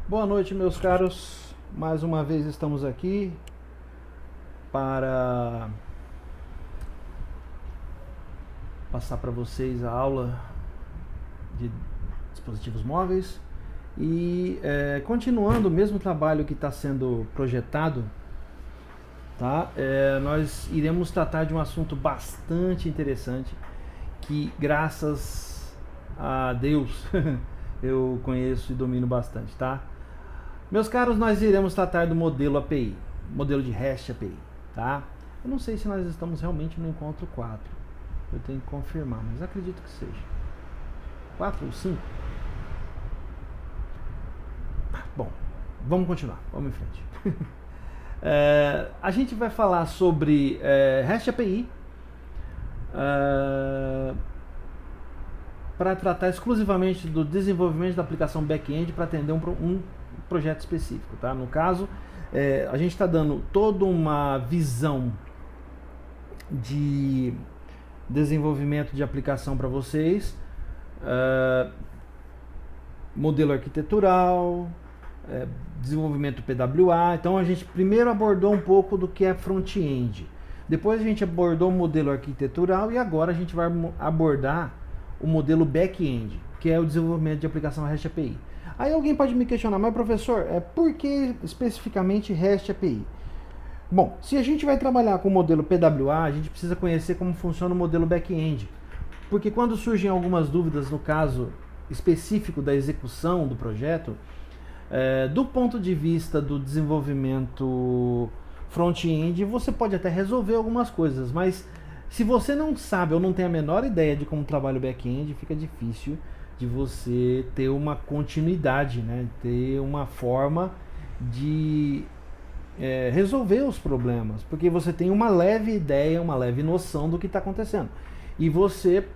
Boa noite, meus caros. Mais uma vez estamos aqui para passar para vocês a aula de dispositivos móveis e continuando o mesmo trabalho que está sendo projetado, tá? Nós iremos tratar de um assunto bastante interessante que, graças a Deus, eu conheço e domino bastante, tá? Meus caros, nós iremos tratar do modelo API, modelo de REST API, tá? Eu não sei se nós estamos realmente no encontro 4. Eu tenho que confirmar, mas acredito que seja. 4 ou 5? Bom, vamos continuar, vamos em frente. A gente vai falar sobre REST API para tratar exclusivamente do desenvolvimento da aplicação back-end para atender um projeto específico, tá? No caso, a gente está dando toda uma visão de desenvolvimento de aplicação para vocês, modelo arquitetural, desenvolvimento PWA. Então a gente primeiro abordou um pouco do que é front-end, depois a gente abordou o modelo arquitetural e agora a gente vai abordar o modelo back-end, que é o desenvolvimento de aplicação REST API. Aí alguém pode me questionar, mas professor, por que especificamente REST API? Bom, se a gente vai trabalhar com o modelo PWA, a gente precisa conhecer como funciona o modelo back-end. Porque quando surgem algumas dúvidas no caso específico da execução do projeto, do ponto de vista do desenvolvimento front-end, você pode até resolver algumas coisas, mas se você não sabe ou não tem a menor ideia de como trabalha o back-end, fica difícil de você ter uma continuidade, né? Ter uma forma de resolver os problemas, porque você tem uma leve ideia, uma leve noção do que está acontecendo. E você,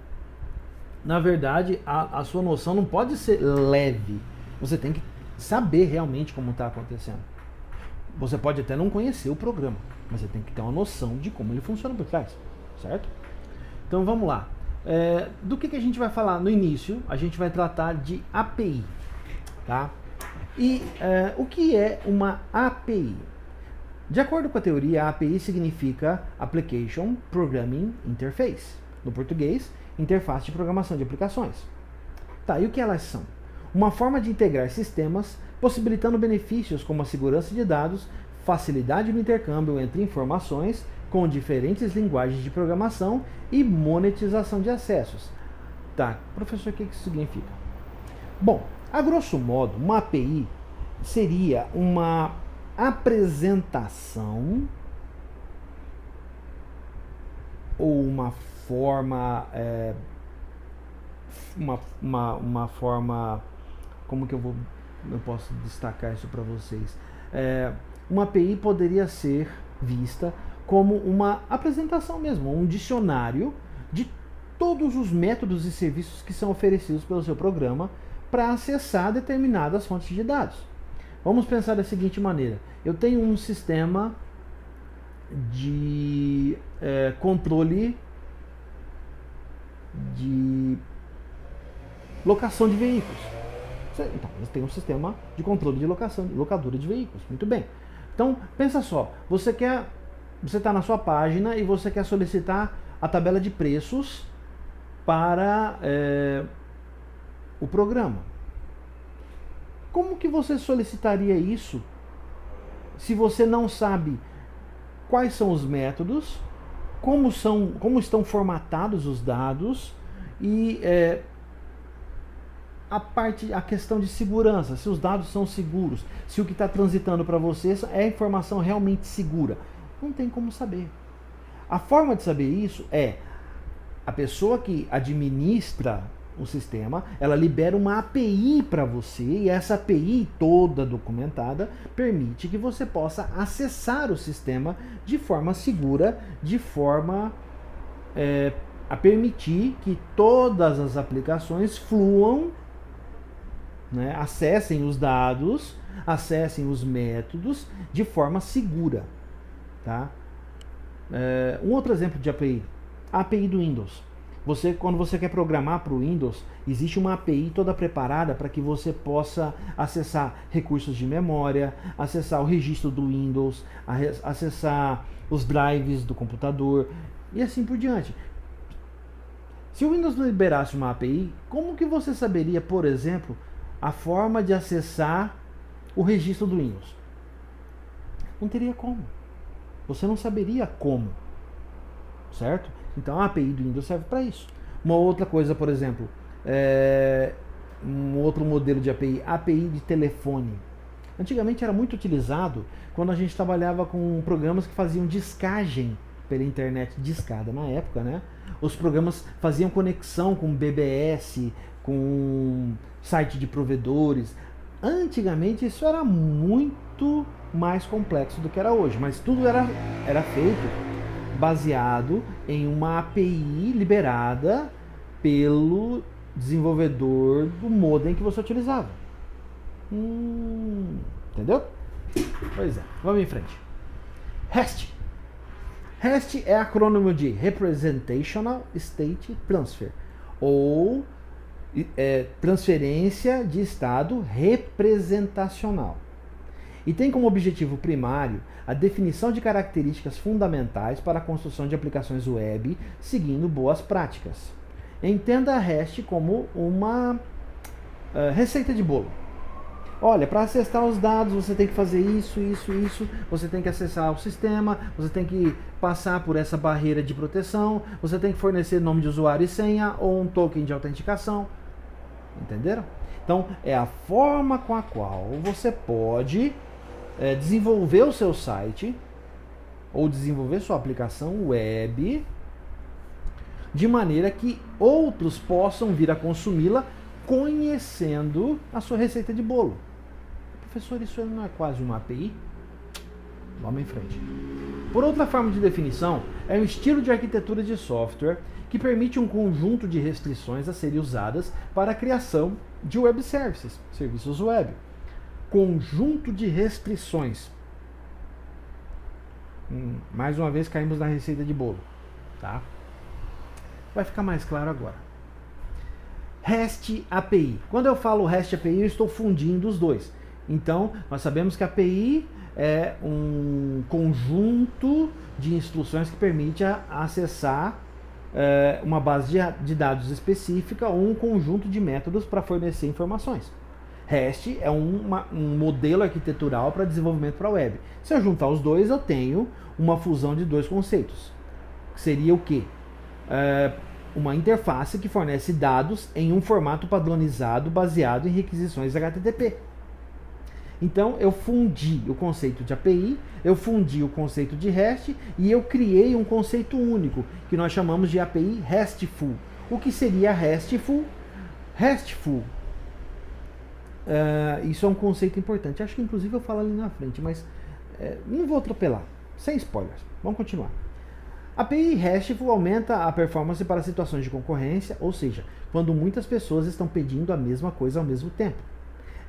na verdade, a sua noção não pode ser leve. Você tem que saber realmente como está acontecendo. Você pode até não conhecer o programa, mas você tem que ter uma noção de como ele funciona por trás, certo? Então vamos lá. Do que a gente vai falar no início? A gente vai tratar de API, tá? E o que é uma API? De acordo com a teoria, a API significa Application Programming Interface. No português, interface de programação de aplicações. Tá, e o que elas são? Uma forma de integrar sistemas, possibilitando benefícios como a segurança de dados, facilidade no intercâmbio entre informações, com diferentes linguagens de programação e monetização de acessos. Tá, professor, o que isso significa? Bom, a grosso modo, uma API seria uma apresentação ou uma forma, uma forma, como que eu posso destacar isso para vocês? Uma API poderia ser vista como uma apresentação mesmo, um dicionário de todos os métodos e serviços que são oferecidos pelo seu programa para acessar determinadas fontes de dados. Vamos pensar da seguinte maneira: eu tenho um sistema de controle de locação de veículos. Então, eu tenho um sistema de controle de locação, de locadora de veículos. Muito bem. Então, pensa só, você está na sua página e você quer solicitar a tabela de preços para o programa. Como que você solicitaria isso se você não sabe quais são os métodos, como estão formatados os dados e a questão de segurança, se os dados são seguros, se o que está transitando para você é informação realmente segura? Não tem como saber. A forma de saber isso é a pessoa que administra o sistema, ela libera uma API para você e essa API toda documentada permite que você possa acessar o sistema de forma segura, de forma a permitir que todas as aplicações fluam, né, acessem os dados, acessem os métodos de forma segura, tá? Um outro exemplo de API, a API do Windows. Quando você quer programar para o Windows, existe uma API toda preparada para que você possa acessar recursos de memória, acessar o registro do Windows, acessar os drives do computador e assim por diante. Se o Windows não liberasse uma API, como que você saberia, por exemplo, a forma de acessar o registro do Windows? Não teria como. Você não saberia como, certo? Então a API do Windows serve para isso. Uma outra coisa, por exemplo, um outro modelo de API, API de telefone. Antigamente era muito utilizado quando a gente trabalhava com programas que faziam discagem pela internet, discada na época, né? Os programas faziam conexão com BBS, com site de provedores. Antigamente isso era muito mais complexo do que era hoje, mas tudo era feito baseado em uma API liberada pelo desenvolvedor do modem que você utilizava. Entendeu? Pois é, vamos em frente. REST. REST é acrônimo de Representational State Transfer, ou transferência de estado representacional. E tem como objetivo primário a definição de características fundamentais para a construção de aplicações web seguindo boas práticas. Entenda a REST como uma receita de bolo. Olha, para acessar os dados você tem que fazer isso, você tem que acessar o sistema, você tem que passar por essa barreira de proteção, você tem que fornecer nome de usuário e senha ou um token de autenticação. Entenderam? Então, é a forma com a qual você pode desenvolver o seu site ou desenvolver sua aplicação web de maneira que outros possam vir a consumi-la conhecendo a sua receita de bolo. Professor, isso não é quase uma API? Vamos em frente. Por outra forma de definição, é um estilo de arquitetura de software que permite um conjunto de restrições a serem usadas para a criação de web services, serviços web. Conjunto de restrições. Mais uma vez caímos na receita de bolo, tá? Vai ficar mais claro agora. REST API. Quando eu falo REST API, eu estou fundindo os dois. Então, nós sabemos que a API é um conjunto de instruções que permite acessar uma base de dados específica ou um conjunto de métodos para fornecer informações. REST é um modelo arquitetural para desenvolvimento para a web. Se eu juntar os dois, eu tenho uma fusão de dois conceitos. Seria o quê? Uma interface que fornece dados em um formato padronizado baseado em requisições HTTP. Então eu fundi o conceito de API, eu fundi o conceito de REST e eu criei um conceito único que nós chamamos de API RESTful. O que seria RESTful? RESTful. Isso é um conceito importante. Acho que inclusive eu falo ali na frente, mas não vou atropelar. Sem spoilers. Vamos continuar. A API RESTful aumenta a performance para situações de concorrência, ou seja, quando muitas pessoas estão pedindo a mesma coisa ao mesmo tempo.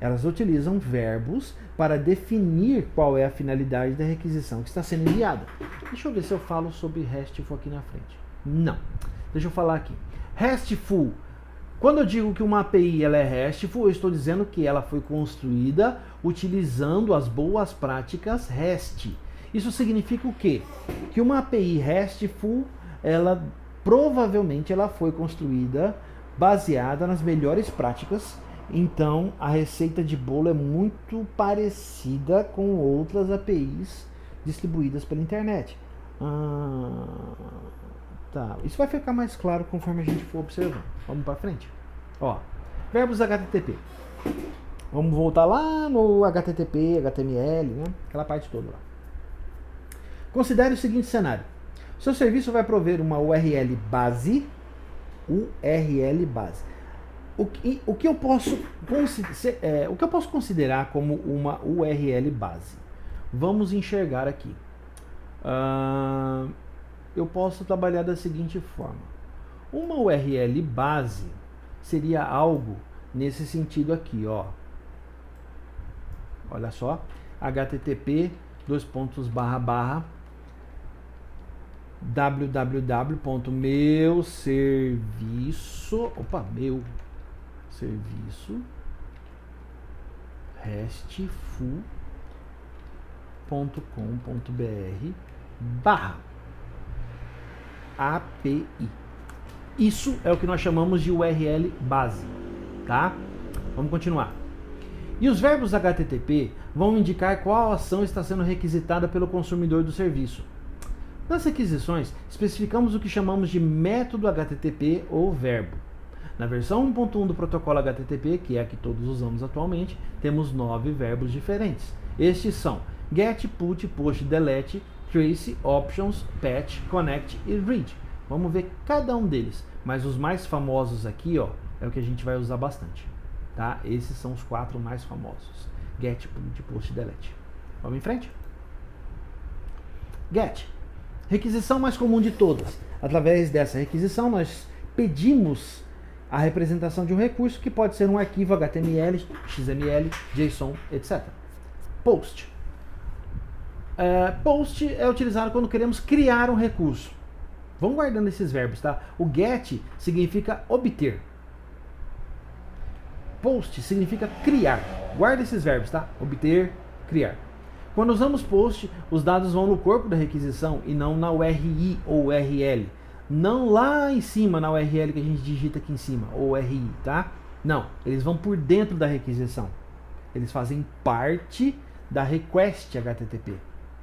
Elas utilizam verbos para definir qual é a finalidade da requisição que está sendo enviada. Deixa eu ver se eu falo sobre RESTful aqui na frente. Não. Deixa eu falar aqui. RESTful. Quando eu digo que uma API ela é RESTful, eu estou dizendo que ela foi construída utilizando as boas práticas REST. Isso significa o quê? Que uma API RESTful, provavelmente ela foi construída baseada nas melhores práticas. Então a receita de bolo é muito parecida com outras APIs distribuídas pela internet. Tá. Isso vai ficar mais claro conforme a gente for observando. Vamos para frente. Ó, verbos HTTP. Vamos voltar lá no HTTP, HTML, né? Aquela parte toda lá. Considere o seguinte cenário. Seu serviço vai prover uma URL base. O que eu posso considerar como uma URL base? Vamos enxergar aqui. Eu posso trabalhar da seguinte forma. Uma URL base seria algo nesse sentido aqui, ó. Olha só, http www.restful.com.br/API. Isso é o que nós chamamos de URL base, tá? Vamos continuar. E os verbos HTTP vão indicar qual ação está sendo requisitada pelo consumidor do serviço. Nas requisições, especificamos o que chamamos de método HTTP ou verbo. Na versão 1.1 do protocolo HTTP, que é a que todos usamos atualmente, temos 9 verbos diferentes. Estes são get, put, post, delete, trace, options, patch, connect e read. Vamos ver cada um deles, mas os mais famosos aqui, ó, é o que a gente vai usar bastante, tá? Esses são os 4 mais famosos: get, put, post, delete. Vamos em frente? Get, requisição mais comum de todas. Através dessa requisição, nós pedimos a representação de um recurso que pode ser um arquivo HTML, XML, JSON, etc. Post. Post é utilizado quando queremos criar um recurso. Vamos guardando esses verbos, tá? O get significa obter. Post significa criar. Guarda esses verbos, tá? Obter, criar. Quando usamos post, os dados vão no corpo da requisição e não na URI ou URL. Não lá em cima, na URL que a gente digita aqui em cima, ou URI, tá? Não, eles vão por dentro da requisição. Eles fazem parte da request HTTP,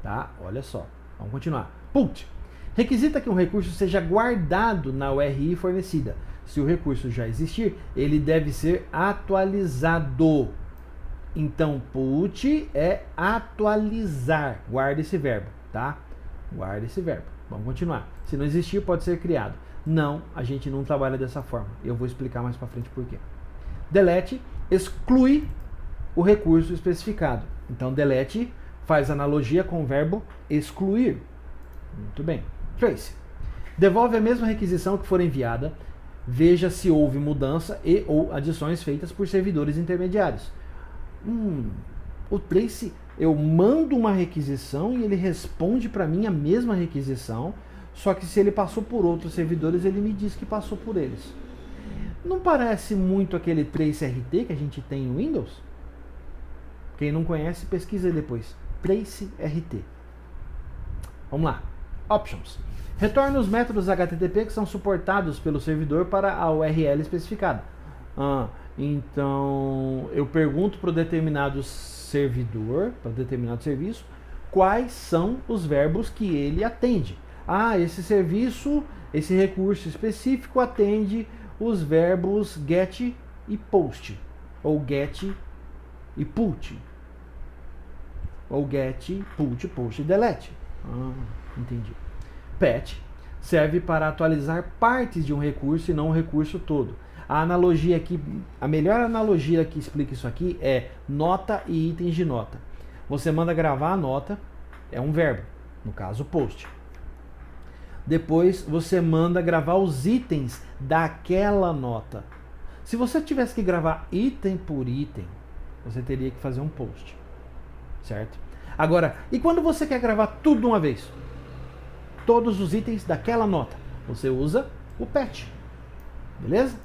tá? Olha só, vamos continuar. Put. Requisita que um recurso seja guardado na URI fornecida. Se o recurso já existir, ele deve ser atualizado. Então, put é atualizar. Guarda esse verbo, tá? Guarda esse verbo. Vamos continuar. Se não existir, pode ser criado. Não, a gente não trabalha dessa forma. Eu vou explicar mais para frente por quê. Delete exclui o recurso especificado. Então, delete faz analogia com o verbo excluir. Muito bem. Trace. Devolve a mesma requisição que for enviada. Veja se houve mudança e ou adições feitas por servidores intermediários. O trace, eu mando uma requisição e ele responde para mim a mesma requisição, só que se ele passou por outros servidores, ele me diz que passou por eles. Não parece muito aquele trace RT que a gente tem no Windows? Quem não conhece, pesquisa aí depois. Trace RT. Vamos lá. Options. Retorna os métodos HTTP que são suportados pelo servidor para a URL especificada. Então, eu pergunto para o determinado servidor, para determinado serviço, quais são os verbos que ele atende. Esse serviço, esse recurso específico atende os verbos get e post, ou get e put, ou get, put, post e delete. Entendi. Patch serve para atualizar partes de um recurso e não o recurso todo. A analogia aqui, a melhor analogia que explica isso aqui é nota e itens de nota. Você manda gravar a nota, é um verbo, no caso post. Depois você manda gravar os itens daquela nota. Se você tivesse que gravar item por item, você teria que fazer um post, certo? Agora, e quando você quer gravar tudo de uma vez? Todos os itens daquela nota. Você usa o patch, beleza?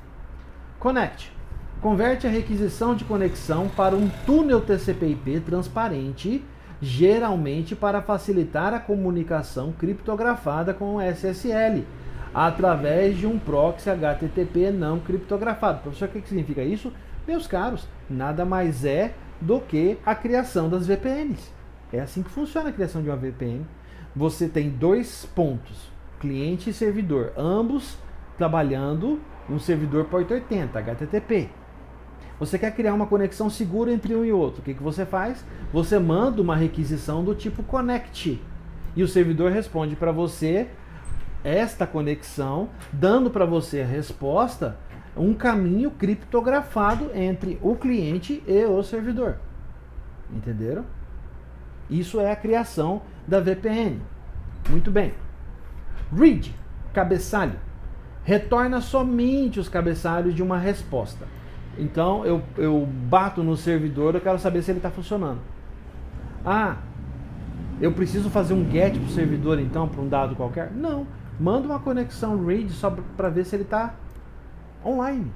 Connect. Converte a requisição de conexão para um túnel TCP/IP transparente, geralmente para facilitar a comunicação criptografada com o SSL, através de um proxy HTTP não criptografado. Professor, o que significa isso? Meus caros, nada mais é do que a criação das VPNs. É assim que funciona a criação de uma VPN. Você tem 2 pontos, cliente e servidor, ambos trabalhando um servidor port 80, HTTP. Você quer criar uma conexão segura entre um e outro. O que você faz? Você manda uma requisição do tipo connect. E o servidor responde para você esta conexão, dando para você a resposta, um caminho criptografado entre o cliente e o servidor. Entenderam? Isso é a criação da VPN. Muito bem. Read, cabeçalho. Retorna somente os cabeçalhos de uma resposta. Então eu bato no servidor, eu quero saber se ele está funcionando. Eu preciso fazer um GET para o servidor, então, para um dado qualquer? Não. Manda uma conexão read só para ver se ele está online.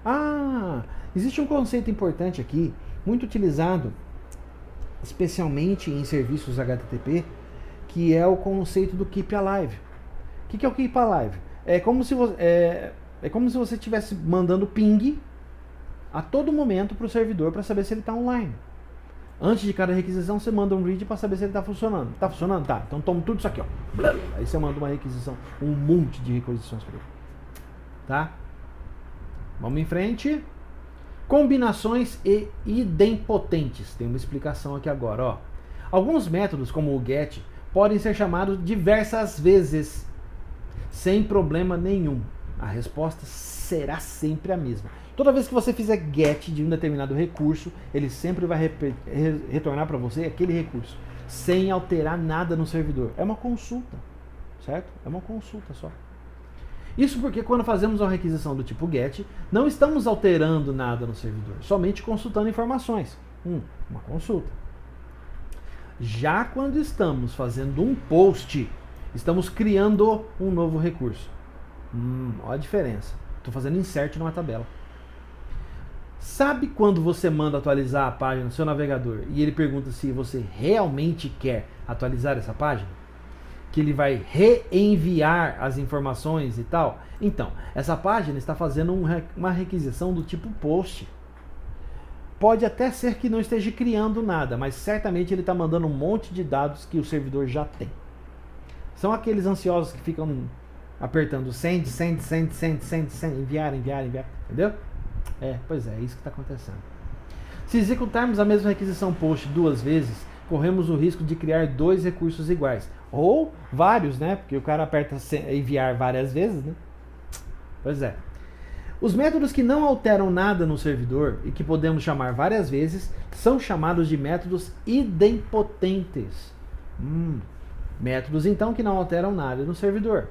Ah, existe um conceito importante aqui, muito utilizado, especialmente em serviços HTTP, que é o conceito do Keep Alive. O que é o Keep Alive? É como se você estivesse mandando ping a todo momento para o servidor para saber se ele está online. Antes de cada requisição, você manda um read para saber se ele está funcionando. Está funcionando? Tá. Então toma tudo isso aqui, ó. Aí você manda uma requisição, um monte de requisições para ele. Tá? Vamos em frente. Combinações e idempotentes. Tem uma explicação aqui agora, ó. Alguns métodos, como o GET, podem ser chamados diversas vezes, sem problema nenhum. A resposta será sempre a mesma. Toda vez que você fizer GET de um determinado recurso, ele sempre vai retornar para você aquele recurso, sem alterar nada no servidor. É uma consulta, certo? É uma consulta só. Isso porque quando fazemos uma requisição do tipo GET, não estamos alterando nada no servidor, somente consultando informações. Uma consulta. Já quando estamos fazendo um POST, estamos criando um novo recurso. Olha a diferença. Estou fazendo insert numa tabela. Sabe quando você manda atualizar a página no seu navegador e ele pergunta se você realmente quer atualizar essa página? Que ele vai reenviar as informações e tal? Então, essa página está fazendo uma requisição do tipo POST. Pode até ser que não esteja criando nada, mas certamente ele está mandando um monte de dados que o servidor já tem. São aqueles ansiosos que ficam apertando send, enviar, entendeu? Pois é isso que está acontecendo. Se executarmos a mesma requisição POST 2 vezes, corremos o risco de criar 2 recursos iguais. Ou vários, né? Porque o cara aperta enviar várias vezes, né? Pois é. Os métodos que não alteram nada no servidor e que podemos chamar várias vezes são chamados de métodos idempotentes. Métodos, então, que não alteram nada no servidor.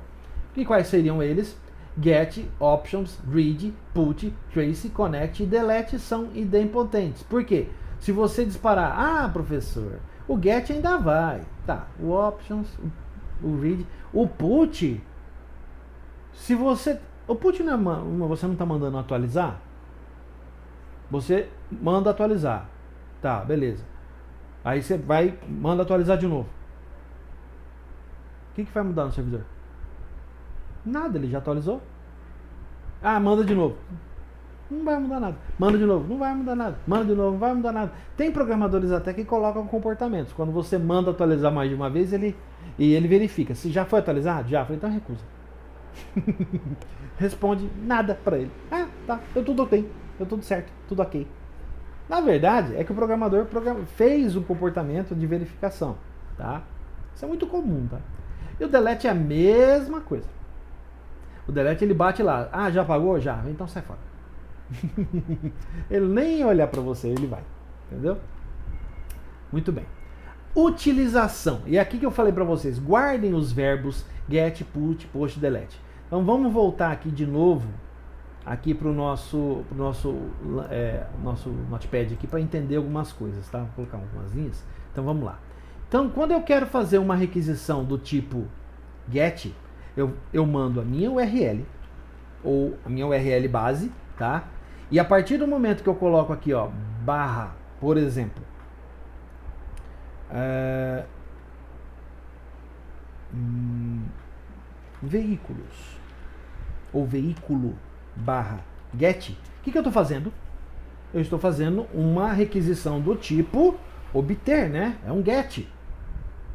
E quais seriam eles? Get, options, read, put, trace, connect e delete são idempotentes. Por quê? Se você disparar, professor, o get ainda vai. Tá, o options, o read, o put, se você... O put não é você não está mandando atualizar? Você manda atualizar. Tá, beleza. Aí você manda atualizar de novo. O que vai mudar no servidor? Nada, ele já atualizou. Manda de novo. Não vai mudar nada. Manda de novo, não vai mudar nada. Manda de novo, não vai mudar nada. Tem programadores até que colocam comportamentos. Quando você manda atualizar mais de uma vez, ele verifica. Se já foi atualizado? Já. Falei, então recusa. Responde nada para ele. Tá, eu tudo ok. Eu tudo certo, tudo ok. Na verdade, é que o programador fez um comportamento de verificação. Tá? Isso é muito comum, tá? E o delete é a mesma coisa. O delete ele bate lá. Já apagou? Já. Então sai fora. Ele nem olhar para você, ele vai. Entendeu? Muito bem. Utilização. E aqui que eu falei para vocês, guardem os verbos get, put, post, delete. Então vamos voltar aqui de novo aqui para o nosso notepad aqui para entender algumas coisas, tá? Vou colocar algumas linhas. Então vamos lá. Então quando eu quero fazer uma requisição do tipo get, eu mando a minha URL ou a minha URL base, tá? E a partir do momento que eu coloco aqui, ó, barra, por exemplo, veículos ou veículo barra get, o que eu estou fazendo? Eu estou fazendo uma requisição do tipo obter, né? É um get,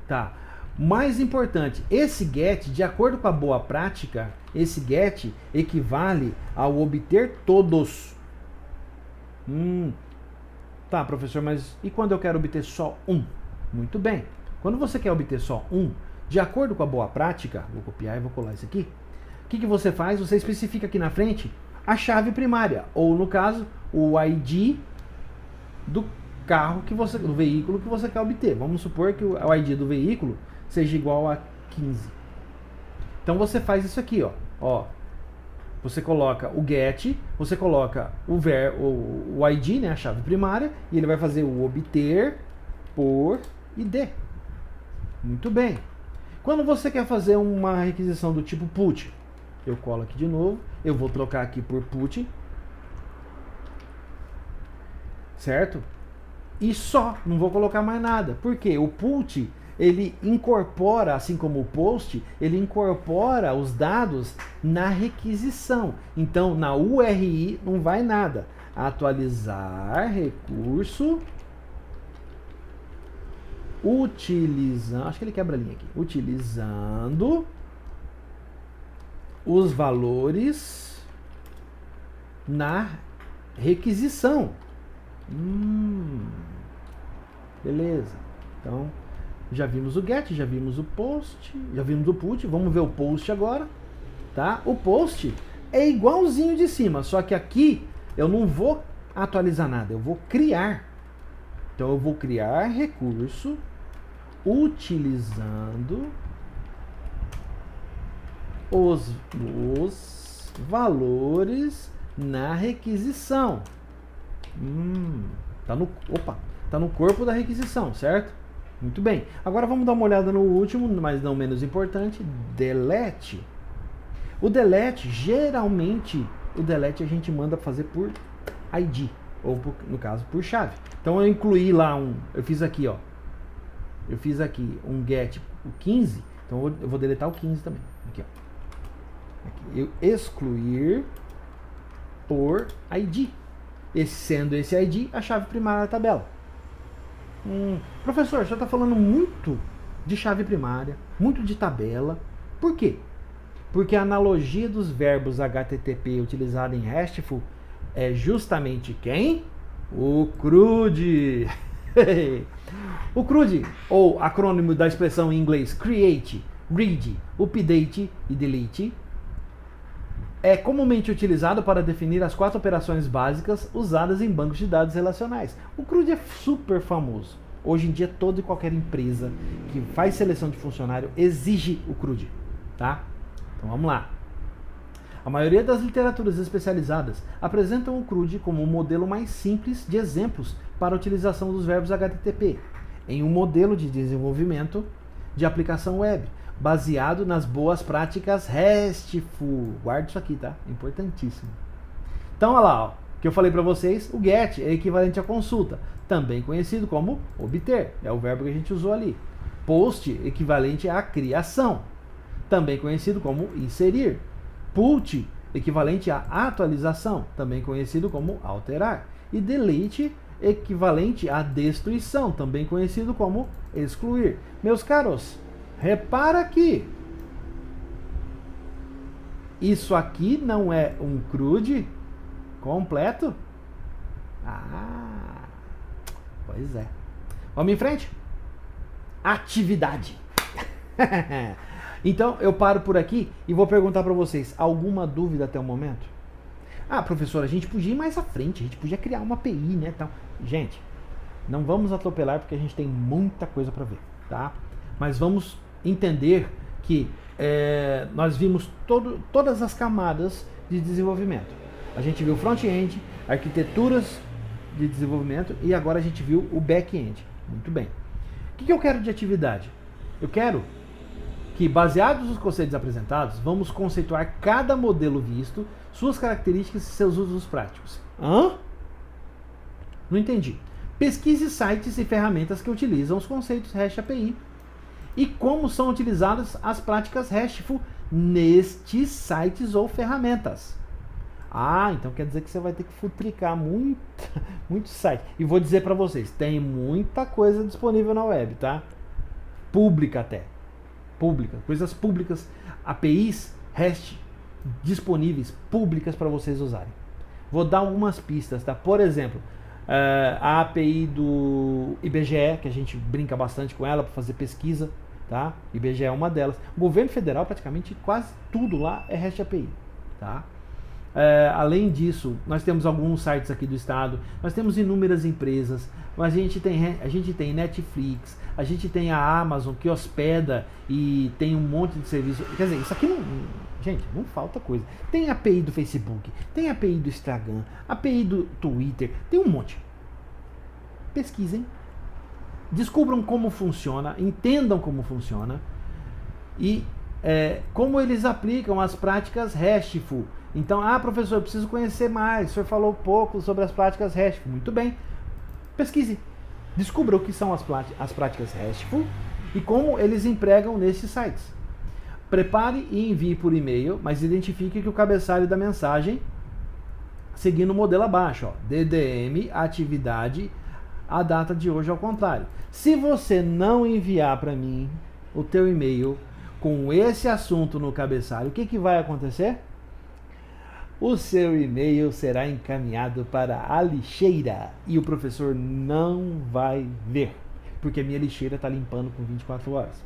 tá? Mais importante, esse get, de acordo com a boa prática, esse get equivale ao obter todos. Tá, professor, mas e quando eu quero obter só um? Muito bem. Quando você quer obter só um, de acordo com a boa prática, vou copiar e vou colar isso aqui. O que você faz? Você especifica aqui na frente a chave primária, ou no caso, o ID do carro do veículo que você quer obter. Vamos supor que o ID do veículo seja igual a 15. Então você faz isso aqui, ó. Você coloca o get, você coloca o ID, né, a chave primária, e ele vai fazer o obter por ID. Muito bem. Quando você quer fazer uma requisição do tipo put, eu colo aqui de novo, eu vou trocar aqui por put, certo? E só, não vou colocar mais nada. Por quê? O put, ele incorpora, assim como o post, ele incorpora os dados na requisição. Então, na URI não vai nada. Atualizar recurso, utilizando, acho que ele quebra a linha aqui, utilizando os valores na requisição. Beleza. Então, já vimos o get, já vimos o post, já vimos o put. Vamos ver o post agora, tá? O post é igualzinho de cima, só que aqui eu não vou atualizar nada, eu vou criar. Então, eu vou criar recurso utilizando os valores na requisição. Tá no corpo da requisição, certo? Muito bem. Agora vamos dar uma olhada no último, mas não menos importante, delete. O delete, geralmente, a gente manda fazer por ID, ou no caso por chave. Então eu incluí lá eu fiz aqui um get o 15, então eu vou deletar o 15 também. Aqui, ó. Aqui, eu excluir por ID. Sendo esse ID a chave primária da tabela. Professor, você está falando muito de chave primária, muito de tabela. Por quê? Porque a analogia dos verbos HTTP utilizada em RESTful é justamente quem? O CRUD. O CRUD, ou acrônimo da expressão em inglês Create, Read, Update e Delete, é comumente utilizado para definir as 4 operações básicas usadas em bancos de dados relacionais. O CRUD é super famoso. Hoje em dia, toda e qualquer empresa que faz seleção de funcionário exige o CRUD, tá? Então vamos lá. A maioria das literaturas especializadas apresentam o CRUD como um modelo mais simples de exemplos para a utilização dos verbos HTTP em um modelo de desenvolvimento de aplicação web, baseado nas boas práticas RESTful. Guarda isso aqui, tá? Importantíssimo. Então, olha lá, ó, que eu falei para vocês, o get é equivalente a consulta, também conhecido como obter, é o verbo que a gente usou ali. Post, equivalente a criação, também conhecido como inserir. Put, equivalente a atualização, também conhecido como alterar. E delete, equivalente a destruição, também conhecido como excluir. Meus caros, repara que isso aqui não é um CRUD completo? Pois é. Vamos em frente? Atividade. Então, eu paro por aqui e vou perguntar para vocês, alguma dúvida até o momento? Professor, a gente podia ir mais à frente, a gente podia criar uma API, né? Então, gente, não vamos atropelar porque a gente tem muita coisa para ver, tá? Mas vamos entender que nós vimos todas as camadas de desenvolvimento. A gente viu front-end, arquiteturas de desenvolvimento e agora a gente viu o back-end. Muito bem. O que eu quero de atividade? Eu quero que, baseados nos conceitos apresentados, vamos conceituar cada modelo visto, suas características e seus usos práticos. Não entendi. Pesquise sites e ferramentas que utilizam os conceitos REST API e como são utilizadas as práticas RESTful nestes sites ou ferramentas. Então quer dizer que você vai ter que futricar muito site. E vou dizer para vocês, tem muita coisa disponível na web, tá? Pública até. Pública, coisas públicas, APIs REST disponíveis, públicas para vocês usarem. Vou dar algumas pistas, tá? Por exemplo, a API do IBGE, que a gente brinca bastante com ela para fazer pesquisa, tá? IBGE é uma delas. O governo federal, praticamente quase tudo lá é REST API, tá? Além disso, nós temos alguns sites aqui do estado, nós temos inúmeras empresas, mas a gente tem Netflix, a gente tem a Amazon que hospeda e tem um monte de serviço. Quer dizer, isso aqui não falta coisa. Tem API do Facebook, tem API do Instagram, API do Twitter, tem um monte. Pesquisem, descubram como funciona, entendam como funciona e como eles aplicam as práticas RESTful. Então, professor, eu preciso conhecer mais, o senhor falou pouco sobre as práticas RESTful. Muito bem, pesquise, descubra o que são as práticas RESTful e como eles empregam nesses sites. Prepare e envie por e-mail, mas identifique que o cabeçalho da mensagem, seguindo o modelo abaixo, ó, DDM, atividade, a data de hoje ao contrário. Se você não enviar para mim o teu e-mail com esse assunto no cabeçalho, o que vai acontecer? O seu e-mail será encaminhado para a lixeira e o professor não vai ver, porque a minha lixeira está limpando por 24 horas.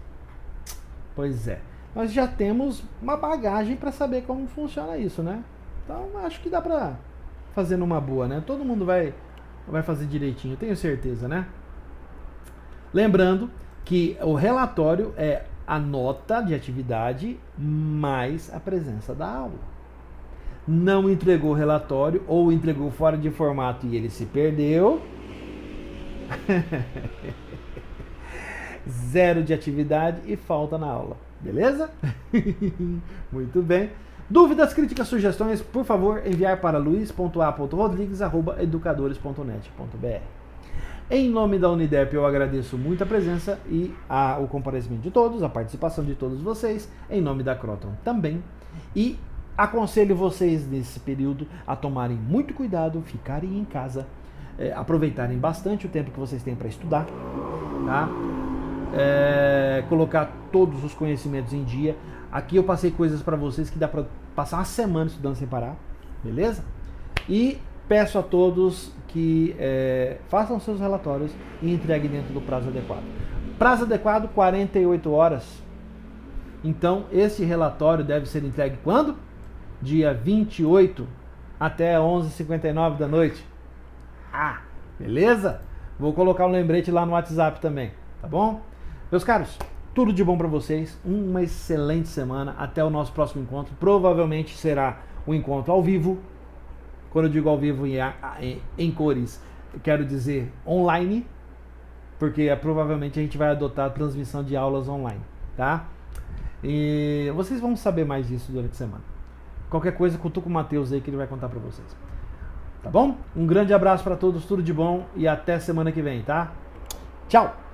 Pois é, nós já temos uma bagagem para saber como funciona isso, né? Então acho que dá para fazer numa boa, né? Todo mundo vai fazer direitinho, tenho certeza, né? Lembrando que o relatório é a nota de atividade mais a presença da aula. Não entregou o relatório ou entregou fora de formato e ele se perdeu. 0 de atividade e falta na aula. Beleza? Muito bem. Dúvidas, críticas, sugestões, por favor, enviar para luiz.a.rodrigues@educadores.net.br. Em nome da Uniderp, eu agradeço muito a presença e o comparecimento de todos, a participação de todos vocês, em nome da Croton também. E aconselho vocês nesse período a tomarem muito cuidado, ficarem em casa, aproveitarem bastante o tempo que vocês têm para estudar, tá? Colocar todos os conhecimentos em dia. Aqui eu passei coisas para vocês que dá para passar uma semana estudando sem parar, beleza? E peço a todos que façam seus relatórios e entreguem dentro do prazo adequado. Prazo adequado, 48 horas. Então, esse relatório deve ser entregue quando? Dia 28 até 11h59 da noite. Beleza? Vou colocar um lembrete lá no WhatsApp também, tá bom? Meus caros, tudo de bom para vocês, uma excelente semana, até o nosso próximo encontro, provavelmente será um encontro ao vivo. Quando eu digo ao vivo em cores, eu quero dizer online, porque provavelmente a gente vai adotar a transmissão de aulas online, tá? E vocês vão saber mais disso durante a semana. Qualquer coisa, cutuca o Matheus aí que ele vai contar para vocês. Tá bom? Um grande abraço para todos, tudo de bom e até semana que vem, tá? Tchau!